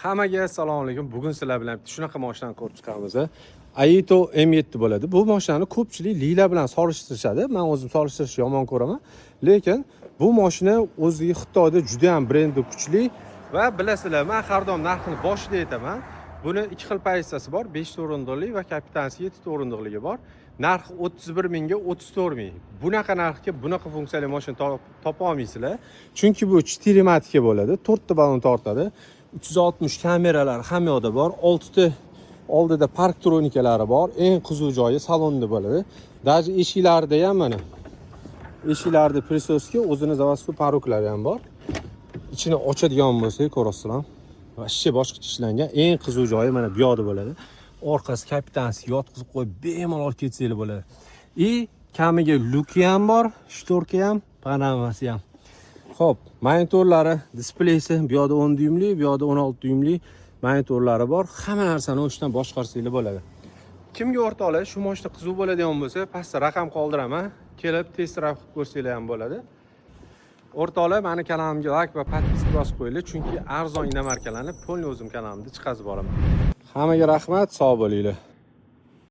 Hammaga assalomu alaykum. Bugun sizlar bilan shunaqa mashinani ko'rib chiqamiz. Aito M7 bo'ladi. Bu mashinani ko'pchilik lila bilan solishtirishadi. Men o'zim solishtirishni yomon ko'raman. Lekin bu mashina o'ziga Xitoyda juda ham brendi kuchli va bilasizlar, men har doim narxini boshida aytaman. Buni ikki xil pozitsiyasi bor, 5 o'rindiqli va kapitansi 7 o'rindiqligi bor. Narxi 31 mingga 34 ming. Bunaqa narxga bunaqa funksiyali mashina topa olmaysizlar. Chunki bu 4 matika bo'ladi, 4 ta ballon tortadi. 360 kameralar hamma yoqda bor. 6 ta oldida park tronikalari bor. Eng qiziq joyi salonda bo'ladi. Даже eshiklarida ham mana. Eshiklarda prisoska, o'zini zavodskiy paruklari ham bor. Ichini ochadigan bo'lsak, ko'rasizlar. Vashcha boshqacha ishlangan. Eng qiziq joyi mana bu yoqda bo'ladi. Orqasi kapitansiga yotqizib qo'yib bemalol olib ketsangiz bo'ladi. Kamiga luki ham bor, shtorka ham, panoramasi ham. Xo'p, monitorlari, displeysi bu yoqda 10 dyumli, bu yoqda 16 dyumli monitorlari bor. Hamma narsani o'shdan boshqarsangiz bo'ladi. Kimga o'rtoqlar shu mashina qiziq bo'ladigan bo'lsa, pastda raqam qoldiraman. Kelib test drive qilib ko'rsanglar ham bo'ladi. O'rtoqlar, meni kanalimga like va podpiska bosib qo'yinglar, chunki arzon inomarkalarni polni o'zim kanalimda chiqazib boraman. Hammaga rahmat, sog' bo'linglar.